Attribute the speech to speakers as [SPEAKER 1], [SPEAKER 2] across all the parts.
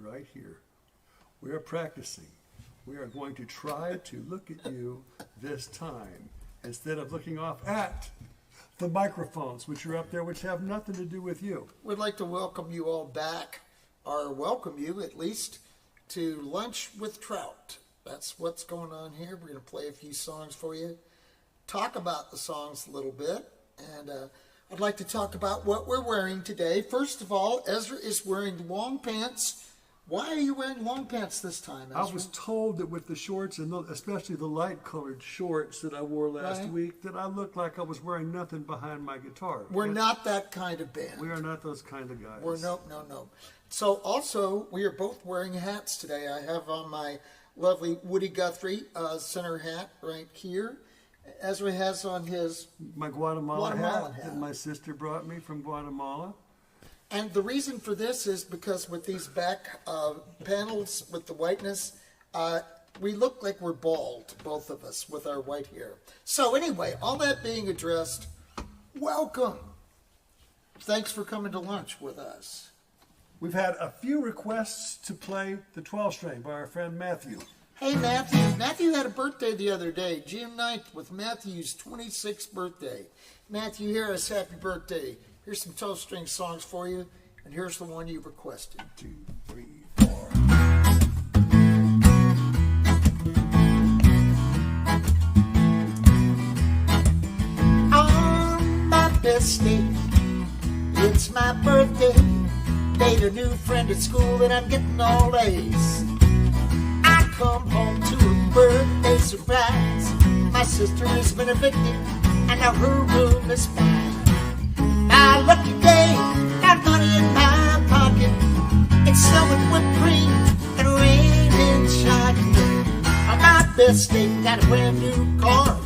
[SPEAKER 1] right here. We are practicing. We are going to try to look at you this time instead of looking off at the microphones, which are up there, which have nothing to do with you.
[SPEAKER 2] We'd like to welcome you all back, or welcome you at least, to Lunch with Trout. That's what's going on here. We're going to play a few songs for you, talk about the songs a little bit, and I'd like to talk about what we're wearing today. First of all, Ezra is wearing long pants. Why are you wearing long pants this time, Ezra?
[SPEAKER 1] I was told that with the shorts, and especially the light-colored shorts that I wore last week, that I looked like I was wearing nothing behind my guitar.
[SPEAKER 2] We're not that kind of band.
[SPEAKER 1] We are not those kind of guys.
[SPEAKER 2] We're no. So also, we are both wearing hats today. I have on my lovely Woody Guthrie center hat right here. Ezra has on his
[SPEAKER 1] my Guatemala hat that my sister brought me from Guatemala.
[SPEAKER 2] And the reason for this is because with these back panels with the whiteness, we look like we're bald, both of us, with our white hair. So anyway, all that being addressed, welcome. Thanks for coming to lunch with us.
[SPEAKER 1] We've had a few requests to play the 12-string by our friend Matthew.
[SPEAKER 2] Hey, Matthew. Matthew had a birthday the other day, June 9th, with Matthew's 26th birthday. Matthew, hear us happy birthday. Here's some 12-string songs for you, and here's the one you requested.
[SPEAKER 1] 2, 3, 4.
[SPEAKER 2] On my best day, it's my birthday. Made a new friend at school, and I'm getting all A's. I come home to a birthday surprise. My sister has been evicted, and now her room is fine. My lucky day, got money in my pocket. It's snowing whipped cream and raining chocolate. On my best day, got a brand new car,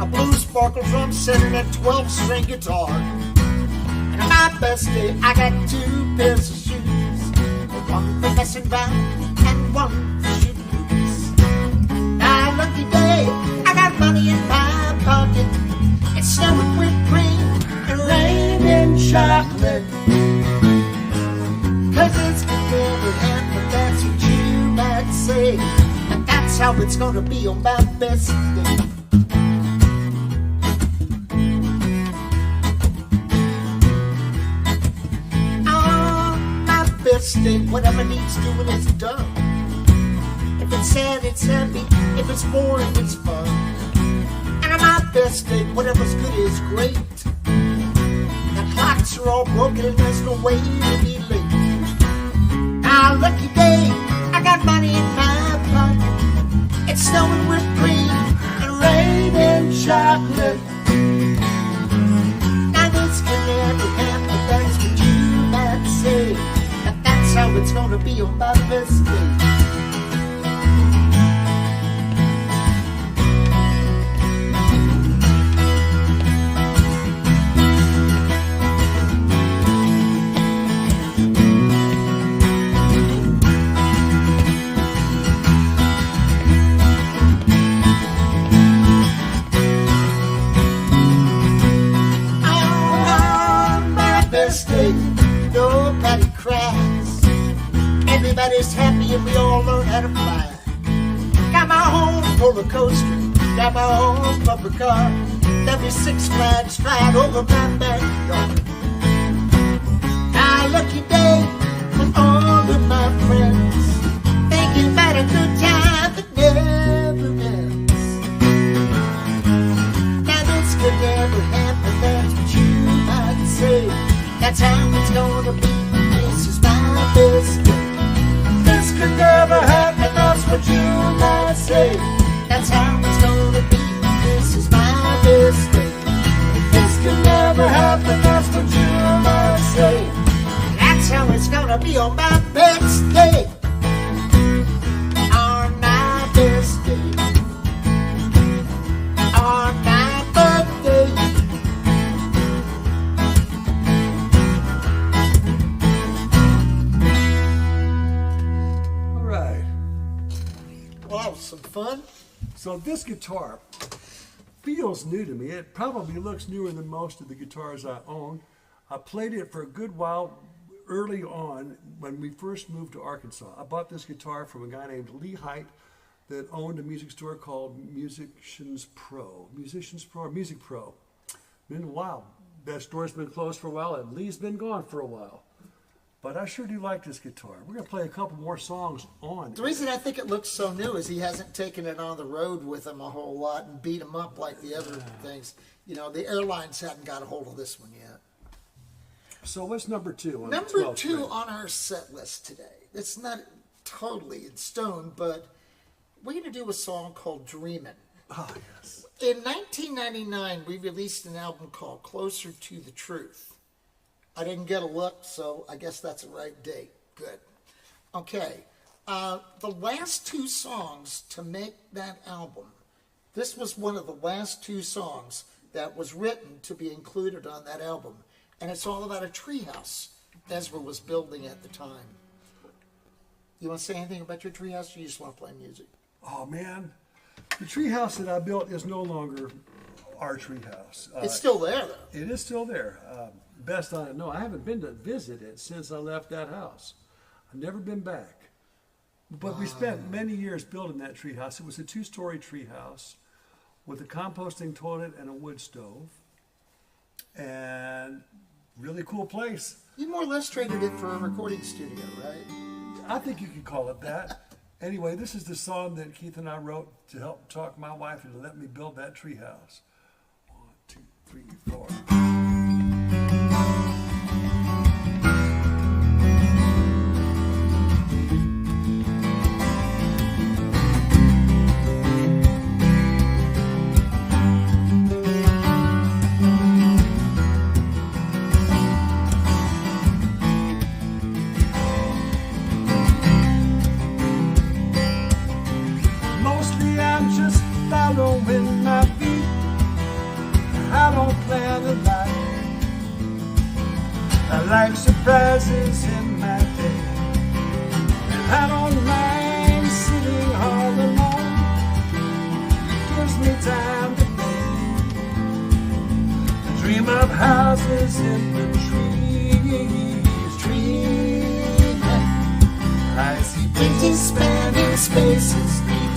[SPEAKER 2] a blue sparkle drum set and a 12-string guitar. And on my best day, I got 2 pairs of shoes, one for messing around and one for shooting hoops. My lucky day, I got money in my pocket. It's snowing whipped cream and raining chocolate. 'Cause it's never happened, that's what you might say. And that's how it's gonna be on my best day. On my best day, whatever needs doing is done. If it's sad, it's happy. If it's boring, it's fun. And on my best day, whatever's good is great. The clocks are all broken and there's no way to be late. My lucky day, I got money in my pocket. It's snowing whipped cream and raining chocolate. Now this can never happen, that's what you might say. But that's how it's gonna be on my best day. Nobody cries. Everybody's happy and we all learn how to fly. Got my own roller coaster, got my own bumper car. There'll be 6 Flags right over my backyard. My lucky day with all of my friends, thinking about a good time that never ends. Now this could never happen, that's what you might say. That's how it's gonna be. This is my best day. This could never happen. That's what you might say. That's how it's gonna be. This is my best day. This could never happen. That's what you might say. That's how it's gonna be on my best day. On my best day. On my birthday. Wow, some fun.
[SPEAKER 1] So this guitar feels new to me. It probably looks newer than most of the guitars I own. I played it for a good while early on when we first moved to Arkansas. I bought this guitar from a guy named Lee Height that owned a music store called Music Pro. Been a while. That store's been closed for a while, and Lee's been gone for a while. But I sure do like this guitar. We're going to play a couple more songs on it.
[SPEAKER 2] The reason I think it looks so new is he hasn't taken it on the road with him a whole lot and beat him up like the other things. You know, the airlines hadn't got a hold of this one yet.
[SPEAKER 1] So what's number 2 on
[SPEAKER 2] Number
[SPEAKER 1] the 12th
[SPEAKER 2] 2
[SPEAKER 1] string?
[SPEAKER 2] on our set list today. It's not totally in stone, but we're going to do a song called Dreamin'.
[SPEAKER 1] Ah, yes.
[SPEAKER 2] In 1999, we released an album called Closer to the Truth. I didn't get a look, so I guess that's the right date. Good. Okay. The last 2 songs to make that album, this was one of the last 2 songs that was written to be included on that album. And it's all about a treehouse Ezra was building at the time. You want to say anything about your treehouse, or you just want to play music?
[SPEAKER 1] Oh, man. The treehouse that I built is no longer our treehouse.
[SPEAKER 2] It's still there, though.
[SPEAKER 1] It is still there. Best I know. I haven't been to visit it since I left that house. I've never been back. But we spent many years building that treehouse. It was a 2-story treehouse with a composting toilet and a wood stove. And really cool place.
[SPEAKER 2] You more or less traded it for a recording studio, right?
[SPEAKER 1] I think you could call it that. Anyway, this is the song that Keith and I wrote to help talk my wife into let me build that treehouse. 1, 2, 3, 4. Following my feet, I don't plan a life. I like surprises in my day, and I don't mind sitting all alone. It gives me time to think. I dream of houses in the trees, dreaming. I see bridges spanning spaces between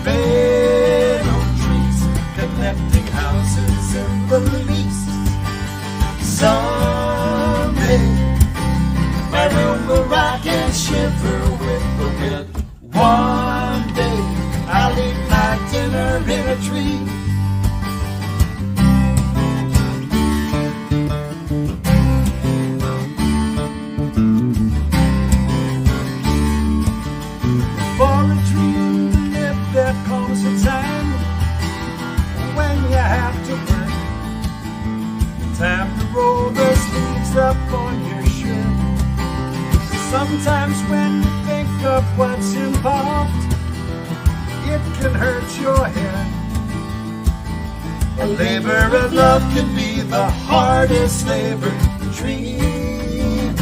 [SPEAKER 1] red oak trees, connecting houses in the least. Someday my room will rock and shiver with the wind. One day I'll eat my dinner in a tree. For a dream to live, there comes a time when you have to work. Time to roll the sleeves up on your shirt. Sometimes when you think of what's involved, it can hurt your head. A labor of love can be the hardest labor. Dreaming,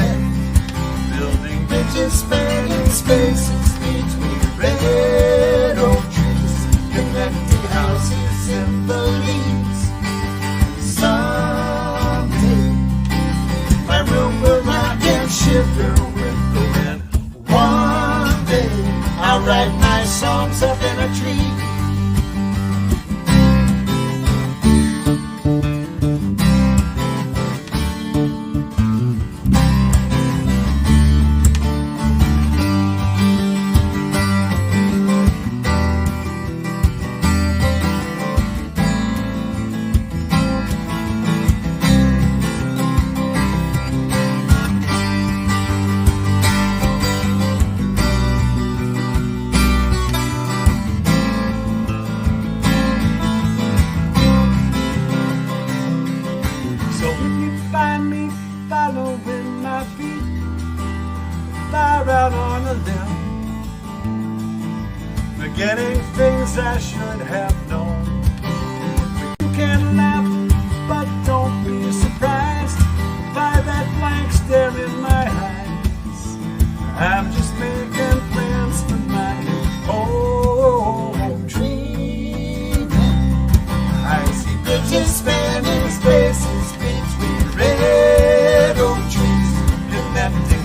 [SPEAKER 1] building bridges spanning spaces between red oak trees, connecting houses in the leaves. Someday my room will rock and shiver with the wind. One day I'll write my songs up in a tree. Out on a limb, forgetting things I should have known. You can laugh, but don't be surprised by that blank stare in my eyes. I'm just making plans for my home. Dreaming, I see bridges spanning spaces between red oak trees, connecting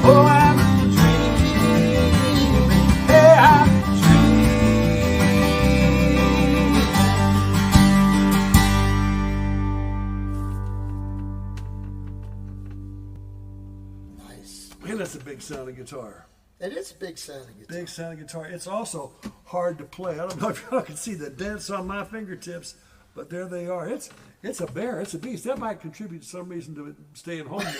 [SPEAKER 2] Oh, I'm dreaming. Hey, I'm dreaming. Nice.
[SPEAKER 1] Man, that's a big sounding guitar.
[SPEAKER 2] It is a big sounding guitar.
[SPEAKER 1] Big sounding guitar. It's also hard to play. I don't know if y'all can see the dents on my fingertips, but there they are. It's a bear. It's a beast. That might contribute to some reason to staying home more.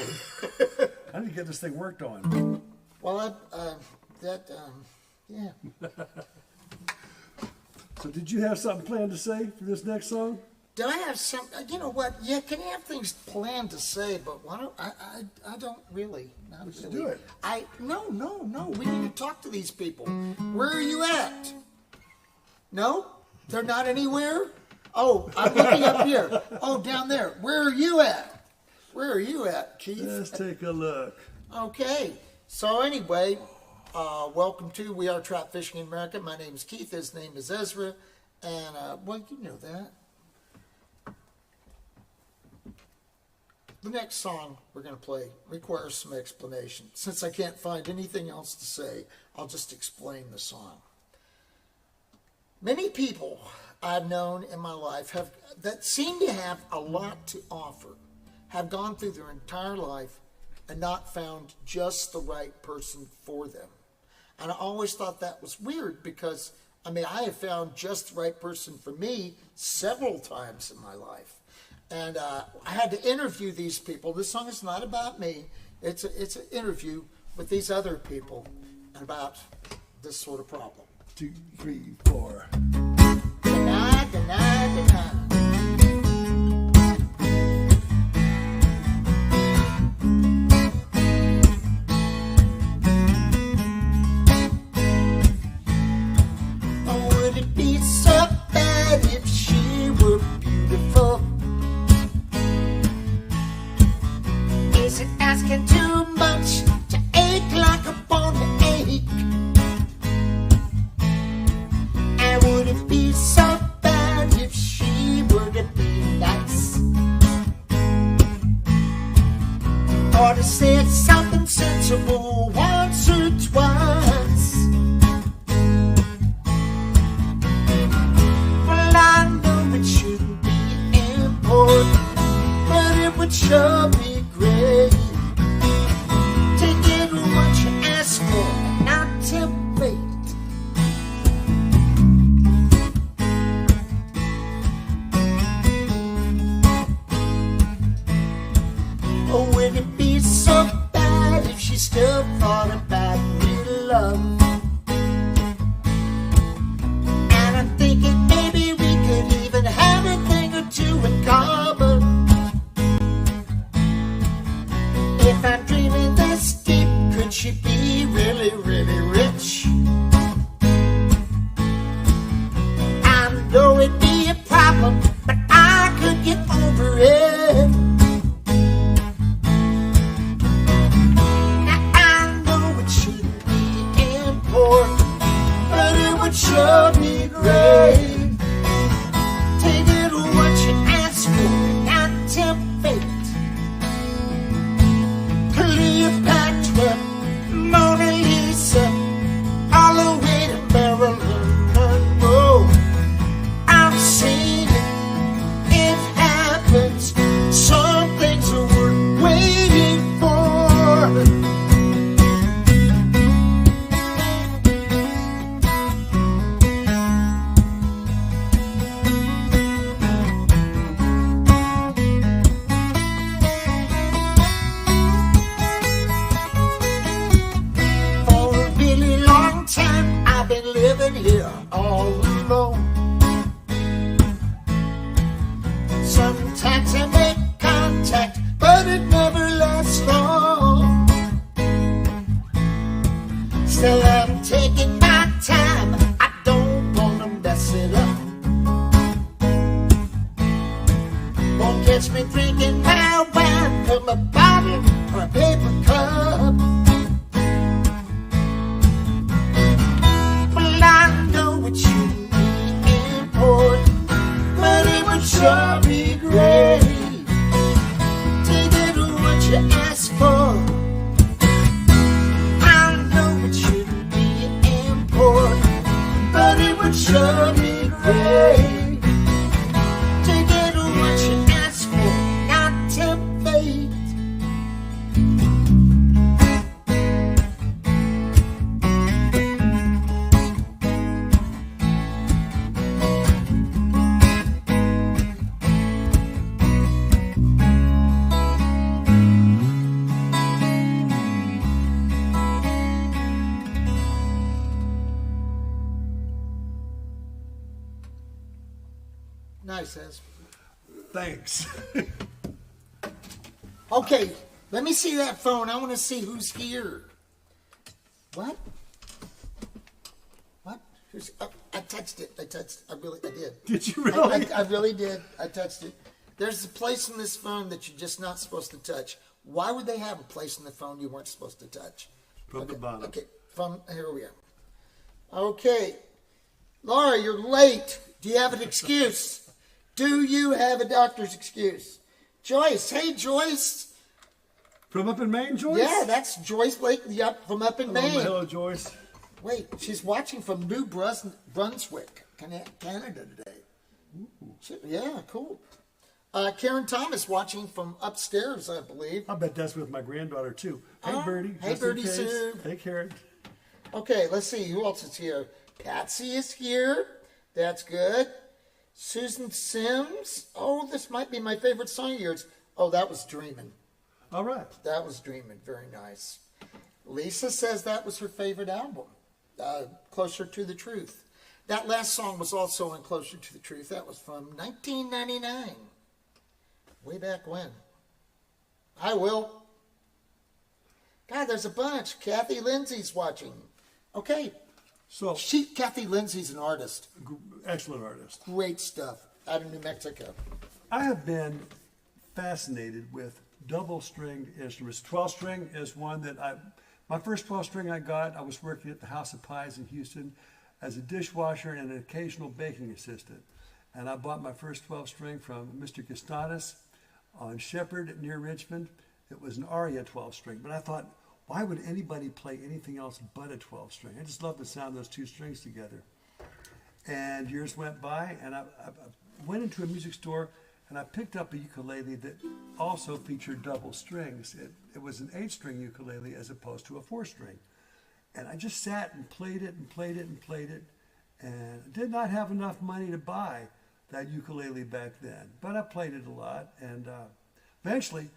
[SPEAKER 1] I need to get this thing worked on.
[SPEAKER 2] Well, yeah.
[SPEAKER 1] So did you have something planned to say for this next song?
[SPEAKER 2] Do I have some? You know what? Yeah, can you have things planned to say? But why don't I don't really. Not
[SPEAKER 1] Let's
[SPEAKER 2] really.
[SPEAKER 1] do it.
[SPEAKER 2] No. We need to talk to these people. Where are you at? No, they're not anywhere. Oh, I'm looking up here. Oh, down there. Where are you at? Where are you at, Keith?
[SPEAKER 1] Let's take a look.
[SPEAKER 2] Okay. So anyway, welcome to We Are Trout Fishing in America. My name is Keith. His name is Ezra, and well, you know that. The next song we're going to play requires some explanation. Since I can't find anything else to say, I'll just explain the song. Many people I've known in my life that seem to have a lot to offer, have gone through their entire life and not found just the right person for them. And I always thought that was weird because, I have found just the right person for me several times in my life. And I had to interview these people. This song is not about me. It's an interview with these other people about this sort of problem.
[SPEAKER 1] 2, 3, 4.
[SPEAKER 2] Deny, deny, deny. Oh, would it be so bad if she were beautiful? Is it asking too much to ache like a bone to ache? And would it be so bad if she were to be nice? Or to say something sensible once or twice? Well, I know it shouldn't be important, but it would sure be great to get what you ask for, not to wait. Oh, would it be so bad if she still thought about real love? And I'm thinking maybe we could even have a thing or two in common. If I'm dreaming this deep, could she be really, really rich? I know it'd be a problem, but I could get over it. Now I know it shouldn't be important, but it would sure be great to get what you ask for, not tempt fate. Cleopatra, Mona Lisa, all the way to Marilyn Monroe. I'm saying it happens. Some things are worth waiting for. Living here all alone. Sometimes I make contact, but it never lasts long. Still I'm taking my time, I don't wanna mess it up. Won't catch me drinking my wine from a bottle or a paper cup. It shouldn't be important, but it would sure be great nice, Ez.
[SPEAKER 1] Thanks.
[SPEAKER 2] Okay, let me see that phone. I want to see who's here. What? What? I touched it. I did.
[SPEAKER 1] Did you really?
[SPEAKER 2] I really did. I touched it. There's a place in this phone that you're just not supposed to touch. Why would they have a place in the phone you weren't supposed to touch?
[SPEAKER 1] From the bottom.
[SPEAKER 2] Okay, here we are. Okay. Laura, you're late. Do you have an excuse? Do you have a doctor's excuse? Joyce. Hey, Joyce.
[SPEAKER 1] From up in Maine, Joyce?
[SPEAKER 2] Yeah, that's Joyce Blake from up in Maine.
[SPEAKER 1] Hello, Joyce.
[SPEAKER 2] Wait, she's watching from New Brunswick, Canada today. Yeah, cool. Karen Thomas watching from upstairs, I believe.
[SPEAKER 1] I bet that's with my granddaughter, too. Hey, Birdie.
[SPEAKER 2] Hey, Birdie Sue.
[SPEAKER 1] Hey, Karen.
[SPEAKER 2] Okay, let's see. Who else is here? Patsy is here. That's good. Susan Sims. Oh, this might be my favorite song of yours. Oh, that was Dreamin'.
[SPEAKER 1] All right.
[SPEAKER 2] That was Dreamin'. Very nice. Lisa says that was her favorite album, Closer to the Truth. That last song was also in Closer to the Truth. That was from 1999. Way back when. Hi, Will. God, there's a bunch. Kathy Lindsay's watching. Okay.
[SPEAKER 1] So,
[SPEAKER 2] Kathy Lindsay's an artist.
[SPEAKER 1] excellent artist.
[SPEAKER 2] Great stuff out of New Mexico.
[SPEAKER 1] I have been fascinated with double-stringed instruments. 12-string is one that my first 12-string I was working at the House of Pies in Houston as a dishwasher and an occasional baking assistant. And I bought my first 12-string from Mr. Costanis on Shepherd near Richmond. It was an Aria 12-string, but I thought, why would anybody play anything else but a 12-string? I just love the sound of those two strings together. And years went by, and I went into a music store, and I picked up a ukulele that also featured double strings. It was an 8-string ukulele as opposed to a 4-string. And I just sat and played it and played it and played it, and did not have enough money to buy that ukulele back then. But I played it a lot, and eventually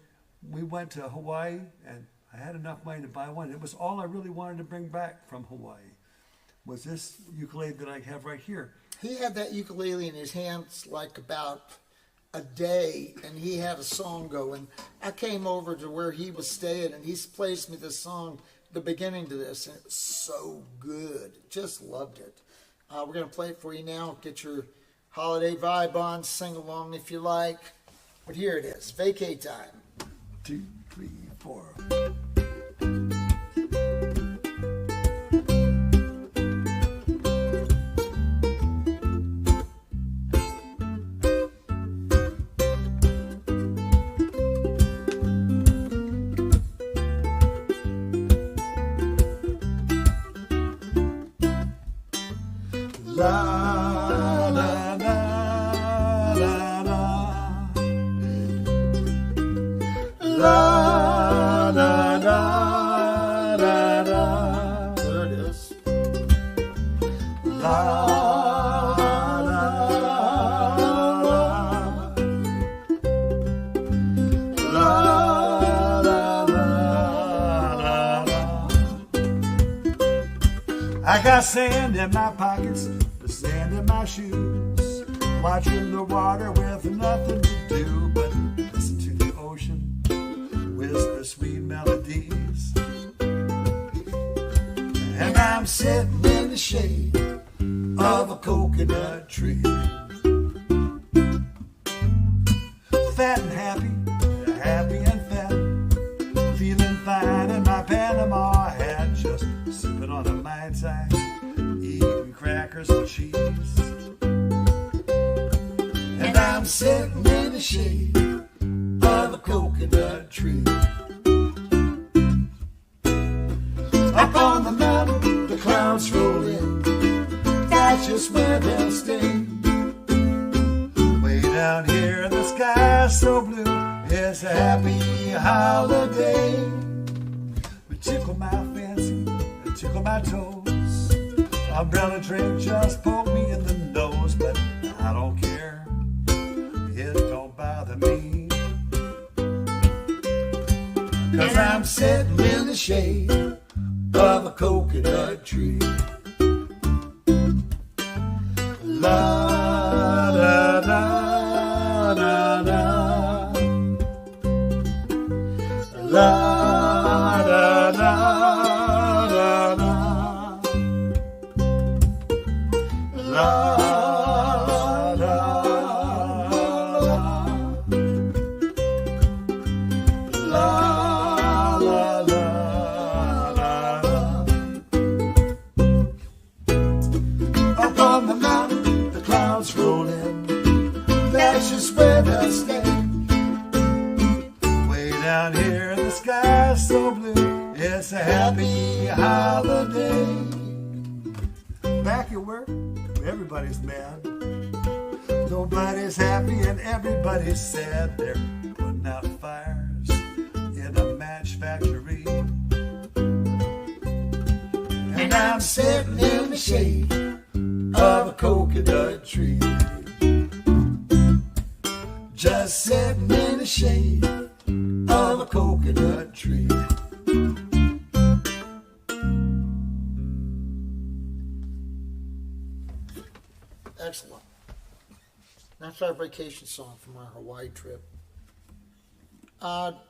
[SPEAKER 1] we went to Hawaii, and I had enough money to buy one. It was all I really wanted to bring back from Hawaii, was this ukulele that I have right here.
[SPEAKER 2] He had that ukulele in his hands like about a day, and he had a song going. I came over to where he was staying, and he plays me this song, the beginning to this, and it's so good. Just loved it. We're going to play it for you now. Get your holiday vibe on. Sing along if you like. But here it is. Vacay time.
[SPEAKER 1] 2, 3, 4. La la la la la la la la la la.
[SPEAKER 2] There it is.
[SPEAKER 1] La la la la la la. I got sand in my pockets, the sand in my shoes, watching the water with nothing to do but listen to the ocean, whisper sweet melodies. And I'm sitting in the shade of a coconut tree, fat and happy, happy and fat, feeling fine in my Panama hat, just sipping on a Mai Tai, eating crackers and cheese. And I'm sitting in the shade of a coconut tree. Up on the mountain, the clouds roll in, that's just where they'll stay. Way down here, the sky's so blue, it's a happy holiday. But tickle my fancy, tickle my toes, umbrella drink just poke me in the nose, but I don't care, it don't bother me, 'cause I'm sitting in the shade of a coconut tree. La da da La da da da da. La da la la la la. Up on the mountain, the clouds roll in. That's just where they'll stay. Way down here, the sky's so blue. It's a happy holiday. Back at work, everybody's mad. Nobody's happy and everybody's sad. They're putting out fires in a match factory. And I'm sitting in the shade of a coconut tree. Just sitting in the shade of a coconut tree.
[SPEAKER 2] Excellent. That's our vacation song from our Hawaii trip.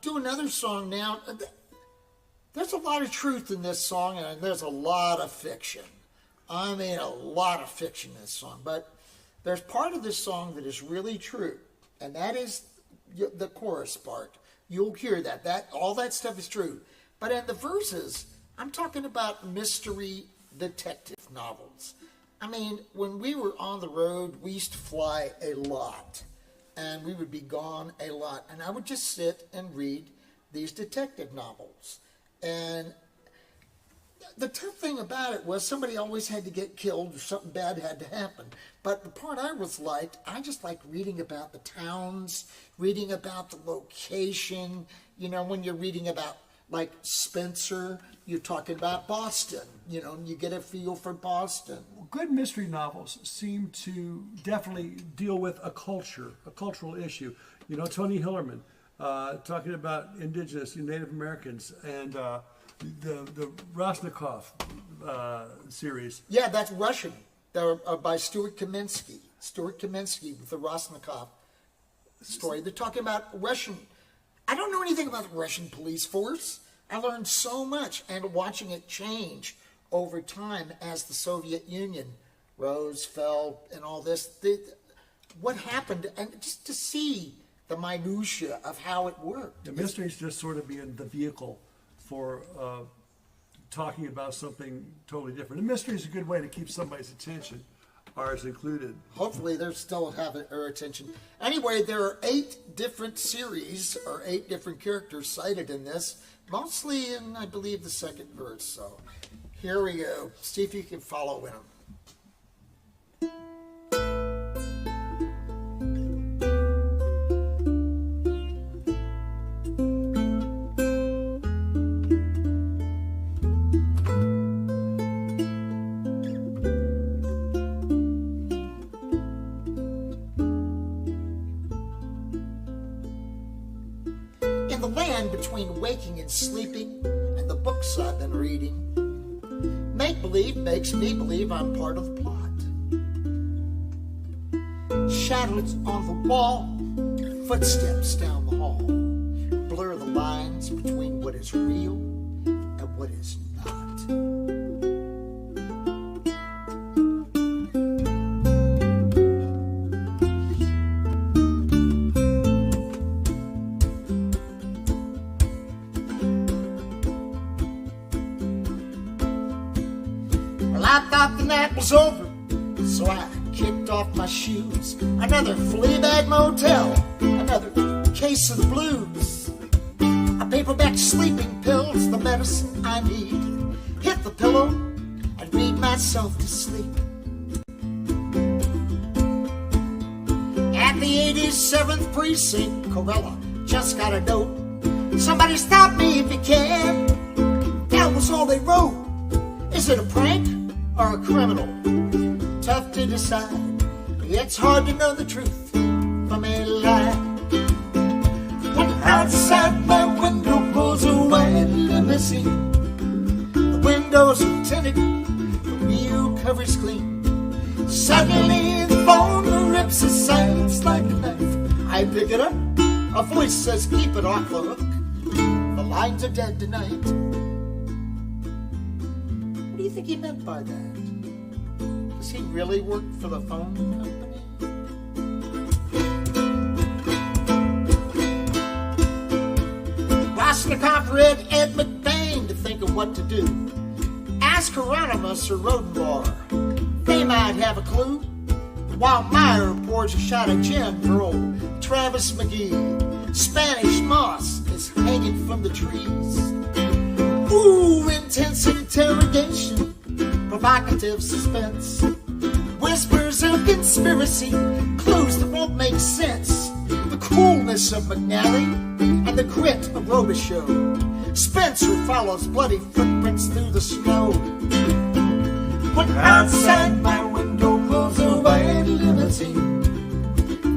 [SPEAKER 2] Do another song now. There's a lot of truth in this song, and there's a lot of fiction. I mean, a lot of fiction in this song. But there's part of this song that is really true, and that is the chorus part. You'll hear that. All that stuff is true. But in the verses, I'm talking about mystery detective novels. I mean, when we were on the road, we used to fly a lot, and we would be gone a lot. And I would just sit and read these detective novels. And the tough thing about it was somebody always had to get killed or something bad had to happen. But the part I just liked reading about the towns, reading about the location. You know, when you're reading about, like, Spencer, you're talking about Boston, you know, and you get a feel for Boston.
[SPEAKER 1] Good mystery novels seem to definitely deal with a cultural issue. You know, Tony Hillerman talking about indigenous Native Americans and the Rosnikov series.
[SPEAKER 2] Yeah, that's Russian. They're by Stuart Kaminsky. Stuart Kaminsky with the Rosnikov story. They're talking about Russian. I don't know anything about the Russian police force. I learned so much, and watching it change over time as the Soviet Union rose, fell, and all this. What happened, and just to see the minutia of how it worked.
[SPEAKER 1] The mysteries just sort of being the vehicle for talking about something totally different. A mystery is a good way to keep somebody's attention, ours included.
[SPEAKER 2] Hopefully they're still having our attention. Anyway, there are 8 different series or 8 different characters cited in this, mostly in, I believe, the second verse. So here we go. See if you can follow in them. In the land between waking and sleeping, and the books I've been reading, make-believe makes me believe I'm part of the plot. Shadows on the wall, footsteps down the hall, blur the lines between what is real and what is not. I thought the night was over, so I kicked off my shoes. Another Fleabag motel, another case of the blues. A paperback sleeping pills, the medicine I need. Hit the pillow and read myself to sleep. At the 87th precinct, Corella just got a note. Somebody stop me if you can. That was all they wrote. Is it a prank or a criminal? Tough to decide. It's hard to know the truth from a lie. When outside my window pulls a white limousine, the windows are tinted, the wheel cover's clean. Suddenly the phone rips the silence like a knife. I pick it up, a voice says keep it off the hook. The lines are dead tonight. What do you think he meant by that? Does he really work for the phone company? Rosnikoff read Ed McBain to think of what to do. Ask Hieronymus or Rodenbar. They might have a clue. While Meyer pours a shot of gin for old Travis McGee. Spanish moss is hanging from the trees. Ooh, intense interrogation, provocative suspense, whispers of conspiracy, clues that won't make sense. The coolness of McNally and the grit of Robichaux. Spencer follows bloody footprints through the snow. When outside my window pulls a white limousine,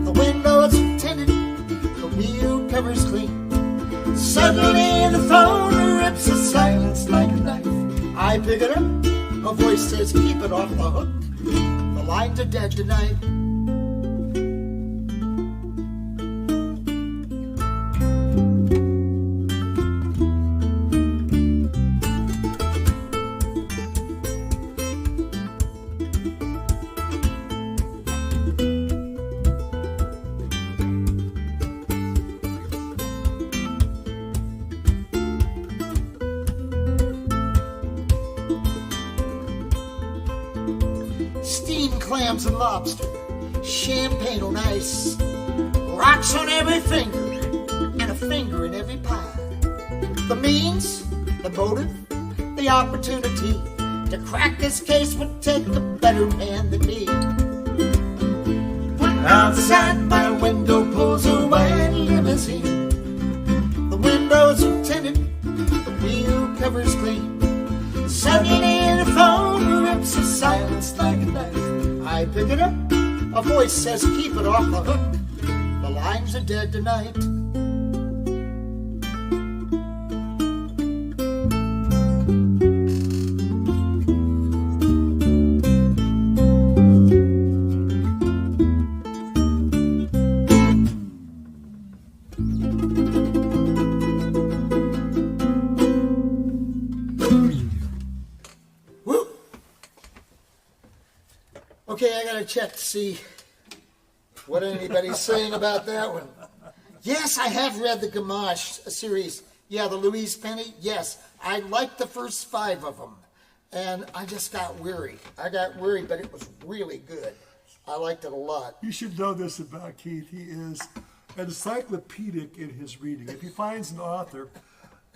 [SPEAKER 2] the windows are tinted, the wheel covers clean. Suddenly the phone rips the silence like a knife. I pick it up, a voice says keep it off the hook. The lines are dead tonight. Clams and lobster, champagne on ice, rocks on every finger, and a finger in every pie. The means, the motive, the opportunity to crack this case would take a better man than me. When outside my window pulls a white limousine, the windows are tinted, the wheel covers clean. Suddenly the phone rips the silence like a knife. I pick it up, a voice says keep it off the hook. The lines are dead tonight. Okay, I gotta check to see what anybody's saying about that one. Yes, I have read the Gamache series. Yeah, the Louise Penny. Yes, I liked the first 5 of them. And I just got weary. I got weary, but it was really good. I liked it a lot.
[SPEAKER 1] You should know this about Keith. He is encyclopedic in his reading. If he finds an author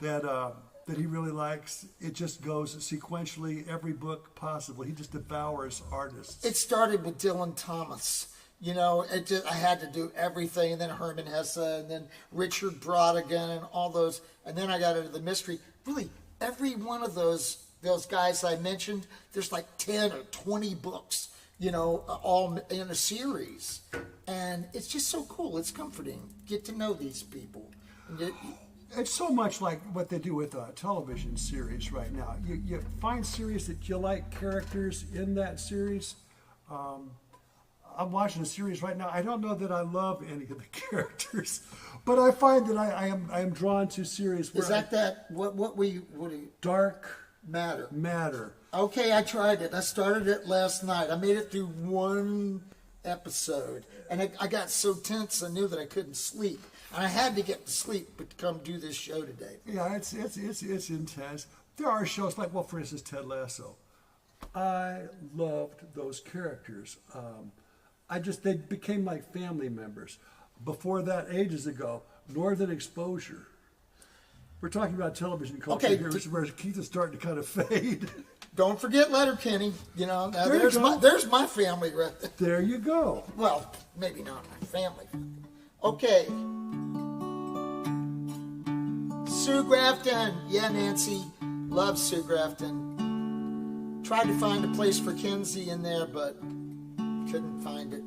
[SPEAKER 1] that he really likes, it just goes sequentially, every book possible. He just devours artists.
[SPEAKER 2] It started with Dylan Thomas. You know, I had to do everything, and then Herman Hesse, and then Richard Brodigan, and all those. And then I got into the mystery. Really, every one of those guys I mentioned, there's like 10 or 20 books, you know, all in a series. And it's just so cool. It's comforting. Get to know these people.
[SPEAKER 1] It's so much like what they do with a television series right now. You find series that you like characters in that series. I'm watching a series right now. I don't know that I love any of the characters, but I find that I am drawn to series where Dark Matter.
[SPEAKER 2] Okay, I tried it. I started it last night. I made it through 1 episode, and I got so tense I knew that I couldn't sleep. And I had to get to sleep to come do this show today.
[SPEAKER 1] Yeah, it's intense. There are shows like, well, for instance, Ted Lasso. I loved those characters. They became like family members. Before that, ages ago, Northern Exposure. We're talking about television culture here, where Keith is starting to kind of fade.
[SPEAKER 2] Don't forget Letterkenny. You know, now there's my family right there.
[SPEAKER 1] There you go.
[SPEAKER 2] Well, maybe not my family. Okay. Sue Grafton. Yeah, Nancy. Love Sue Grafton. Tried to find a place for Kinsey in there, but couldn't find it.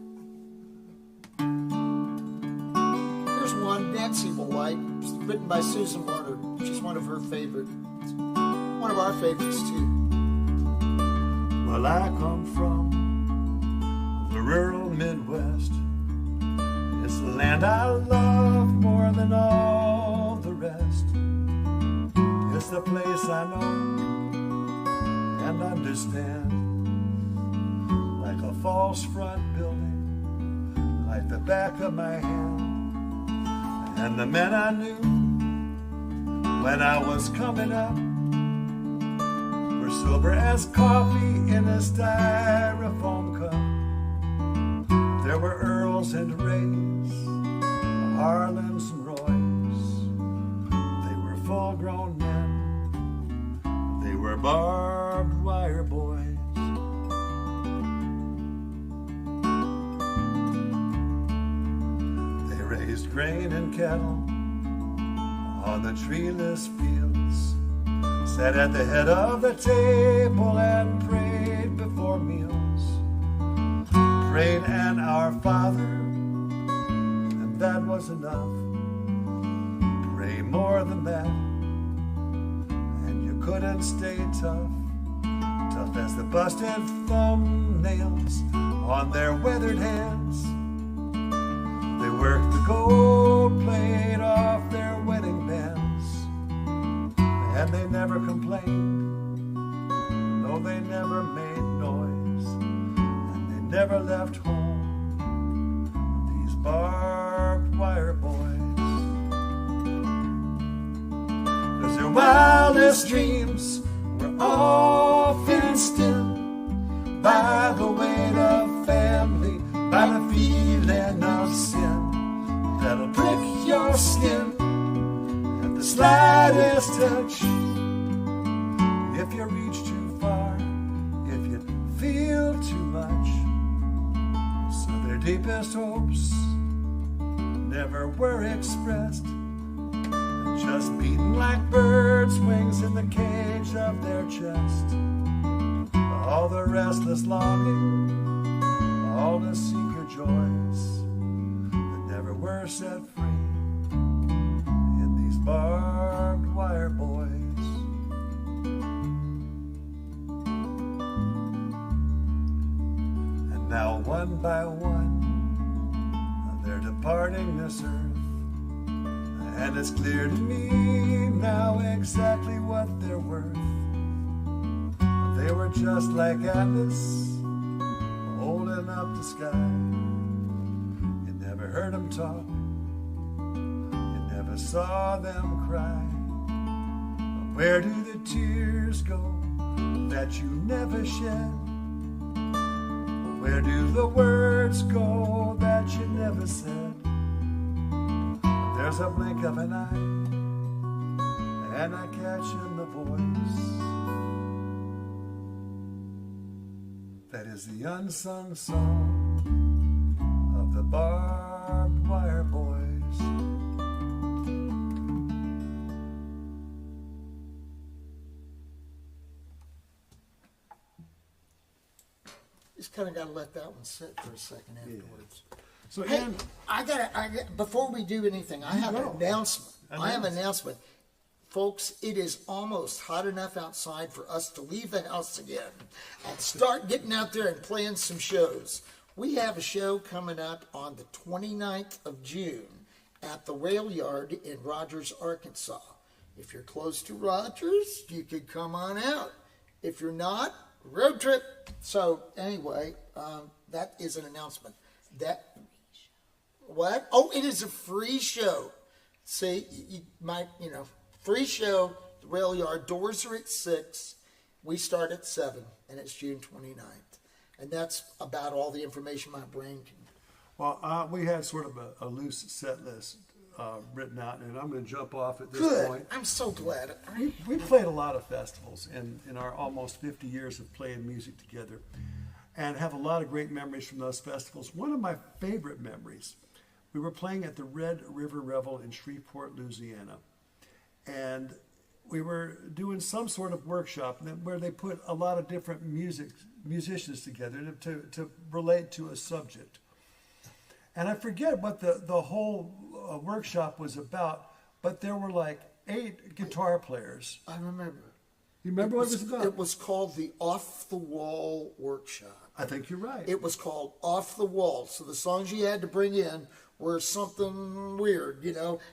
[SPEAKER 2] Here's one Nancy will like. It's written by Susan Werner. She's one of her favorites. One of our favorites, too.
[SPEAKER 1] Well, I come from the rural Midwest. It's the land I love more than all the rest. a place I know and understand, like a false front building, like the back of my hand. And the men I knew when I was coming up were sober as coffee in a styrofoam cup. There were Earls and Rays, Harlems and Roys. They were full-grown men. They were barbed wire boys. They raised grain and cattle on the treeless fields, sat at the head of the table and prayed before meals. Prayed an Our Father, and that was enough. Pray more than that, and you couldn't stay tough. Tough as the busted thumbnails on their weathered hands. They worked the gold plate off their wedding bands, and they never complained. No, they never made noise, and they never left home. These barbed wire boys, 'cause their wildest dreams were all fenced in by the weight of family, by the feeling of sin that'll prick your skin at the slightest touch. If you reach too far, if you feel too much. So their deepest hopes never were expressed, just beating like birds' wings in the cage of their chest. All the restless longing, all the secret joys that never were set free in these barbed wire boys. And now one by one they're departing this earth, and it's clear to me now exactly what they're worth. They were just like Atlas, holding up the sky. You never heard them talk, you never saw them cry. But where do the tears go that you never shed? Where do the words go that you never said? There's a blink of an eye, and I catch in the voice that is the unsung song of the barbed wire boys.
[SPEAKER 2] Just kind of got to let that one sit for a second afterwards.
[SPEAKER 1] So,
[SPEAKER 2] Hey,
[SPEAKER 1] Ian,
[SPEAKER 2] I got before we do anything, I have an announcement. I have an announcement. Folks, it is almost hot enough outside for us to leave the house again and start getting out there and playing some shows. We have a show coming up on the 29th of June at the Rail Yard in Rogers, Arkansas. If you're close to Rogers, you could come on out. If you're not, road trip. So anyway, that is an announcement. What? Oh, it is a free show. See, you might, free show, the Rail Yard. Doors are at 6. We start at 7, and it's June 29th. And that's about all the information my brain can.
[SPEAKER 1] well, we had sort of a loose set list written out, and I'm going to jump off at this point.
[SPEAKER 2] I'm so glad.
[SPEAKER 1] We played a lot of festivals in our almost 50 years of playing music together, and have a lot of great memories from those festivals. One of my favorite memories, we were playing at the Red River Revel in Shreveport, Louisiana, and we were doing some sort of workshop where they put a lot of different musicians together to relate to a subject. And I forget what the whole workshop was about, but there were like 8 guitar players.
[SPEAKER 2] I remember.
[SPEAKER 1] You remember what it was about?
[SPEAKER 2] It was called the Off the Wall Workshop.
[SPEAKER 1] I think you're right.
[SPEAKER 2] It was called Off the Wall. So the songs you had to bring in were something weird,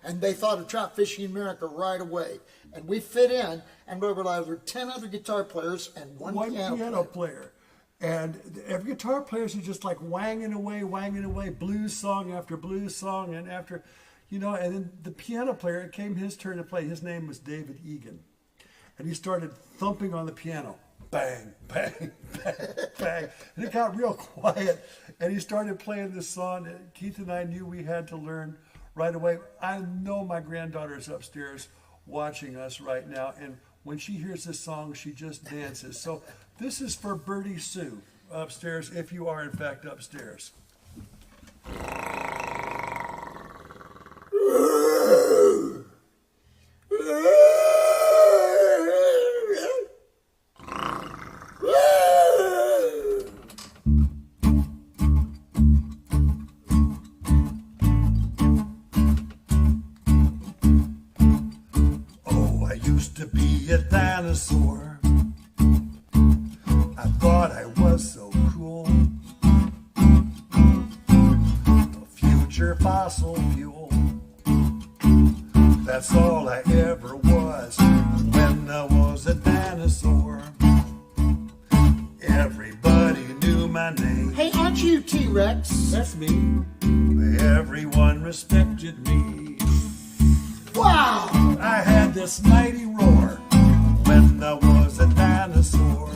[SPEAKER 2] and they thought of Trout Fishing America right away. And we fit in, and there were over 10 other guitar players and one piano player.
[SPEAKER 1] And every guitar player is just like wanging away, blues song after blues song, and after, and then the piano player, it came his turn to play. His name was David Egan. And he started thumping on the piano. Bang, bang, bang, bang. And it got real quiet. And he started playing this song. And Keith and I knew we had to learn right away. I know my granddaughter's upstairs watching us right now. And when she hears this song, she just dances. So this is for Birdie Sue upstairs, if you are in fact upstairs. To be a dinosaur, I thought I was so cool. A future fossil fuel, that's all I ever was. When I was a dinosaur, everybody knew my name.
[SPEAKER 2] Hey, aren't you T-Rex?
[SPEAKER 1] That's me. Everyone respected me.
[SPEAKER 2] Wow!
[SPEAKER 1] I had this mighty roar when I was a dinosaur.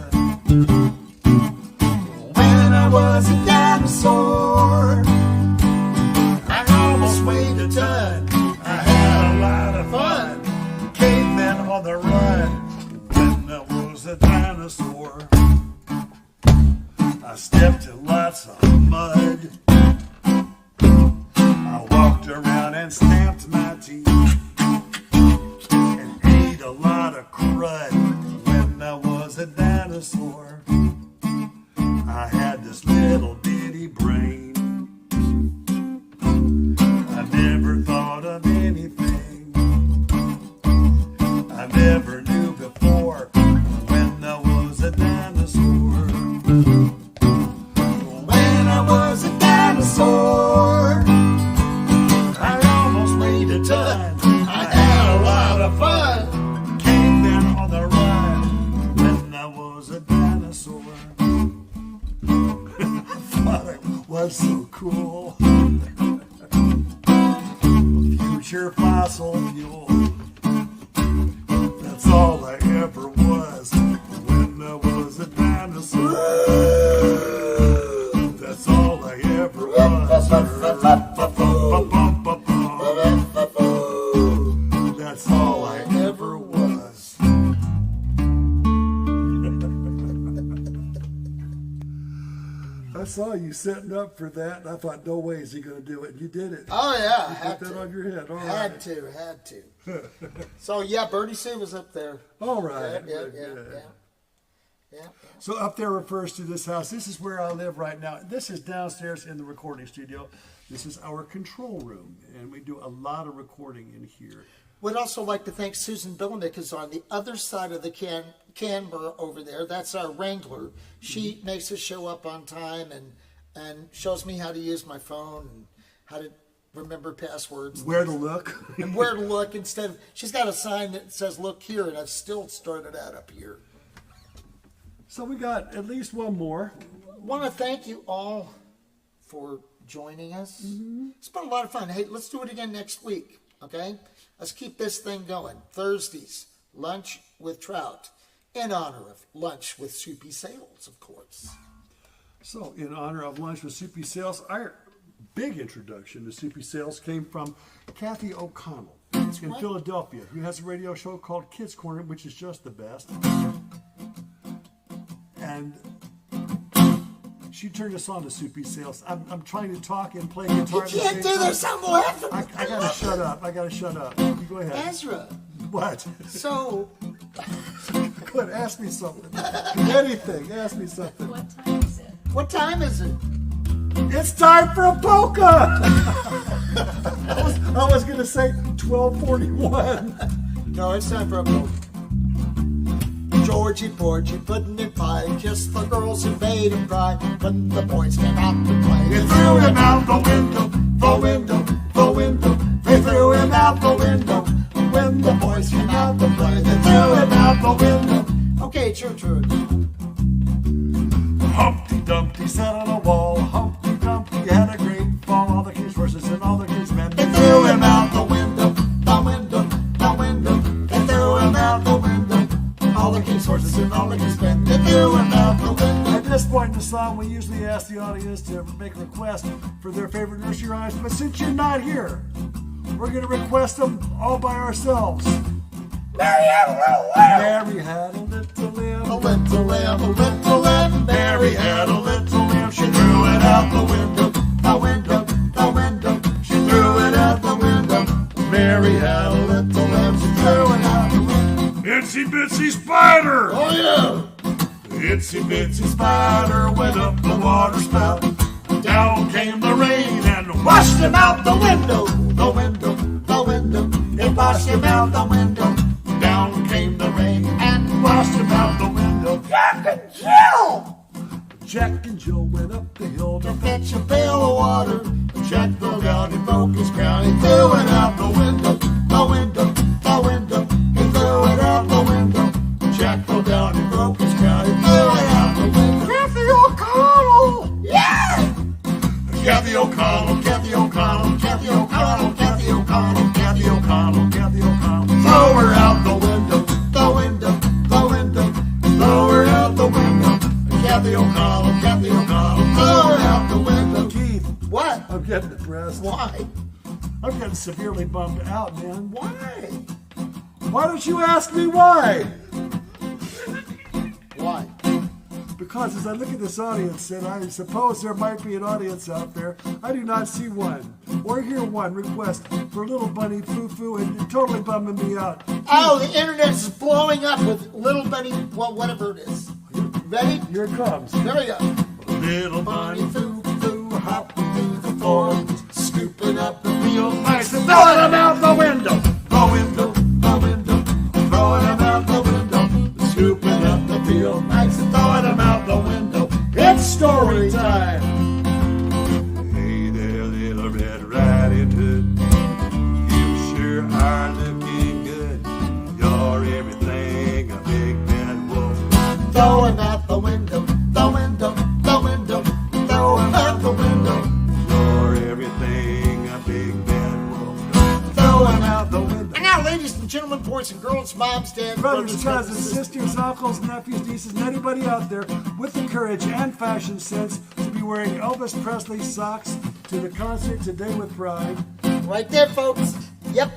[SPEAKER 1] When I was a dinosaur, I almost weighed a ton. I had a lot of fun. Cavemen on the run. When I was a dinosaur, I stepped in lots of mud. I walked around and stamped my teeth. A lot of crud when I was a dinosaur. I had this little bitty brain. I never thought of anything I never knew before when I was a dinosaur. When I was a dinosaur, I almost weighed a ton. I had a lot of fun. Was so cool. Future fossil fuel, that's all I ever was when I was a dinosaur. That's all I ever was. That's all I ever was. I saw you setting up for that, and I thought, no way is he going to do it. And you did it.
[SPEAKER 2] Oh, yeah.
[SPEAKER 1] You put that on your head. All right.
[SPEAKER 2] Had to. So, yeah, Birdie Sue was up there.
[SPEAKER 1] All right.
[SPEAKER 2] Yeah.
[SPEAKER 1] So up there refers to this house. This is where I live right now. This is downstairs in the recording studio. This is our control room, and we do a lot of recording in here.
[SPEAKER 2] We'd also like to thank Susan Billenick, who's on the other side of the Canberra over there. That's our wrangler. She makes us show up on time and shows me how to use my phone and how to remember passwords.
[SPEAKER 1] Where to look.
[SPEAKER 2] And where to look instead of... She's got a sign that says, look here, and I've still started out up here.
[SPEAKER 1] So we got at least one more.
[SPEAKER 2] Want to thank you all for joining us. Mm-hmm. It's been a lot of fun. Hey, let's do it again next week, okay? Let's keep this thing going. Thursdays, Lunch with Trout, in honor of Lunch with Soupy Sales, of course.
[SPEAKER 1] So, in honor of Lunch with Soupy Sales, our big introduction to Soupy Sales came from Kathy O'Connell in Philadelphia, who has a radio show called Kids Corner, which is just the best. And she turned us on to Soupy Sales. I'm trying to talk and play guitar.
[SPEAKER 2] You can't do this. I'm laughing.
[SPEAKER 1] I gotta shut up. You go ahead.
[SPEAKER 2] Ezra.
[SPEAKER 1] What?
[SPEAKER 2] So.
[SPEAKER 1] Go ahead, ask me something. Anything. Ask me something.
[SPEAKER 3] What time is it?
[SPEAKER 2] What time is it?
[SPEAKER 1] It's time for a polka! I was gonna say 12:41.
[SPEAKER 2] No, it's time for a polka. Georgie Porgy, pudding and pie, kissed the girls and made them cry. When the boys came out to play,
[SPEAKER 1] you threw him out the window. the window, the window. They threw him out the window. When the boys came out to play, they threw him out the window.
[SPEAKER 2] Okay, it's your turn.
[SPEAKER 1] Humpty Dumpty sat on a wall. Humpty Dumpty had a great fall. All the king's horses and all the king's men, they threw him out the window, the window, the window. They threw him out the window. All the king's horses and all the king's men, they threw him out the window. At this point in the song, we usually ask the audience to make a request for their favorite nursery rhymes, but since you're not here, we're going to request them all by ourselves.
[SPEAKER 2] Mary had a little lamb.
[SPEAKER 1] Mary had a little lamb.
[SPEAKER 2] A little lamb, a little lamb.
[SPEAKER 1] Mary had a little lamb. She threw it out the window.
[SPEAKER 2] The window, the window.
[SPEAKER 1] She threw it out the window. Mary had a little lamb. She threw it out the window. Itsy bitsy spider.
[SPEAKER 2] Oh yeah.
[SPEAKER 1] Itsy bitsy spider went up the water spout. Down came the rain and washed him out the window.
[SPEAKER 2] The window, the window. It washed him out the window.
[SPEAKER 1] Down came the rain and washed him out the window.
[SPEAKER 2] Jack and Jill.
[SPEAKER 1] Jack and Jill went up the hill
[SPEAKER 2] To fetch a pail of water. Jack fell down and broke his crown. He threw it out the window. The window, the window. He threw it out the window.
[SPEAKER 1] Jack fell down and broke his crown. He
[SPEAKER 2] Threw it out the window. Kathy O'Connell. Yeah.
[SPEAKER 1] Kathy O'Connell, Kathy O'Connell, Kathy O'Connell, Kathy O'Connell, Kathy O'Connell, Kathy O'Connell. Throw her out the window,
[SPEAKER 2] The window, the window.
[SPEAKER 1] throw her out the window. Kathy O'Connell, Kathy O'Connell, throw her out the window. Keith,
[SPEAKER 2] What?
[SPEAKER 1] I'm getting depressed.
[SPEAKER 2] Why?
[SPEAKER 1] I'm getting severely bummed out, man.
[SPEAKER 2] Why?
[SPEAKER 1] Why don't you ask me why?
[SPEAKER 2] Why?
[SPEAKER 1] Because as I look at this audience, and I suppose there might be an audience out there, I do not see one or hear one request for Little Bunny Foo-Foo, and it's totally bumming me out.
[SPEAKER 2] Oh, the internet's blowing up with Little Bunny, well, whatever it is. Ready?
[SPEAKER 1] Here it comes.
[SPEAKER 2] There we go.
[SPEAKER 1] Little Bunny
[SPEAKER 2] Foo-Foo, hopping through the forest, scooping up the
[SPEAKER 1] Feel nice and throwing them out the window. The window, the window, throwing them out the window. Scooping up the field mice and throwing them out the window. It's story time. Hey there, little Red Riding Hood. You sure are looking good. You're everything a big bad wolf.
[SPEAKER 2] throwing out the window, the window, the window, throwing out the window,
[SPEAKER 1] You're everything a big bad wolf. Throwing out the window.
[SPEAKER 2] And now, ladies and gentlemen, boys and girls, moms, dads,
[SPEAKER 1] Brothers, cousins, sisters, uncles, nephews, nieces, and anybody out there with the courage and fashion sense to be wearing Elvis Presley socks to the concert today with pride.
[SPEAKER 2] right there, folks. Yep.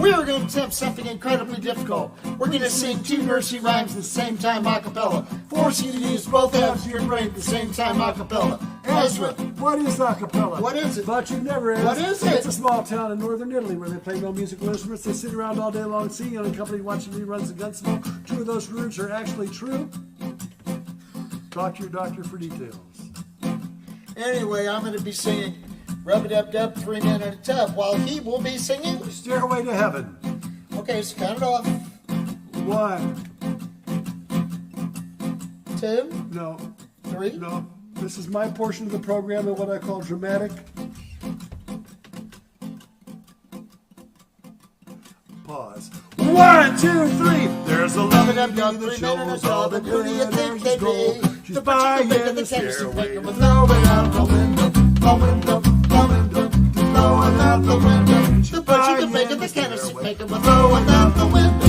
[SPEAKER 2] We are going to attempt something incredibly difficult. We're going to sing two nursery rhymes at the same time a cappella, forcing you to use both halves of your brain at the same time a cappella. Ezra,
[SPEAKER 1] What is a cappella?
[SPEAKER 2] What is it?
[SPEAKER 1] Thought you never asked.
[SPEAKER 2] What is it?
[SPEAKER 1] It's a small town in northern Italy where they play no musical instruments. They sit around all day long singing unaccompanied watching reruns of Gunsmoke. Two of those words are actually true. Talk to your doctor for details.
[SPEAKER 2] anyway, I'm going to be singing Rub-a-dub-dub, 3 Men in a Tub, while he will be singing.
[SPEAKER 1] Stairway to Heaven.
[SPEAKER 2] Okay, so count it off.
[SPEAKER 1] 1.
[SPEAKER 2] 2,
[SPEAKER 1] No.
[SPEAKER 2] 3.
[SPEAKER 1] No. This is my portion of the program and what I call dramatic pause. 1, 2, 3. There's a lovely
[SPEAKER 2] Rub-a-dub-dub,
[SPEAKER 1] that
[SPEAKER 2] 3 Men in a
[SPEAKER 1] shows all
[SPEAKER 2] Tub,
[SPEAKER 1] the
[SPEAKER 2] and who do you
[SPEAKER 1] good
[SPEAKER 2] think they
[SPEAKER 1] she's gold.
[SPEAKER 2] be?
[SPEAKER 1] She's
[SPEAKER 2] The butcher
[SPEAKER 1] buying
[SPEAKER 2] can make it
[SPEAKER 1] the
[SPEAKER 2] the Tennessee
[SPEAKER 1] stairway.
[SPEAKER 2] finger with throwing out the window, the window, the window, throwing out the window. The butcher can make it the Tennessee finger with throwing out the window.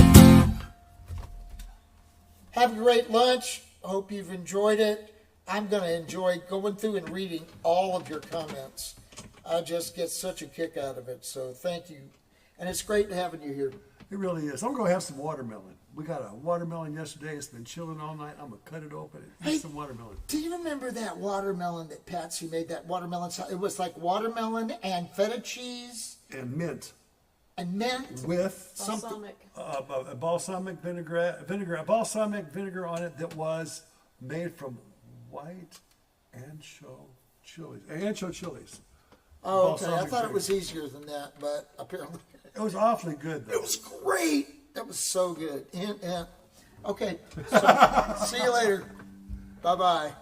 [SPEAKER 2] Have a great lunch. Hope you've enjoyed it. I'm going to enjoy going through and reading all of your comments. I just get such a kick out of it. So thank you. And it's great having you here.
[SPEAKER 1] It really is. I'm going to have some watermelon. We got a watermelon yesterday. It's been chilling all night. I'm going to cut it open and
[SPEAKER 2] Hey.
[SPEAKER 1] eat some watermelon.
[SPEAKER 2] Do you remember that watermelon that Patsy made? That watermelon, it was like watermelon and feta cheese
[SPEAKER 1] And mint
[SPEAKER 2] and mint.
[SPEAKER 1] with
[SPEAKER 2] Something.
[SPEAKER 1] a balsamic vinegar on it that was made from white ancho chilies.
[SPEAKER 2] Oh, okay. I
[SPEAKER 1] Balsamic
[SPEAKER 2] thought it
[SPEAKER 1] vinegar.
[SPEAKER 2] was easier than that, but apparently
[SPEAKER 1] It was awfully good, though.
[SPEAKER 2] it was great. That was so good. Okay. So, see you later. Bye-bye.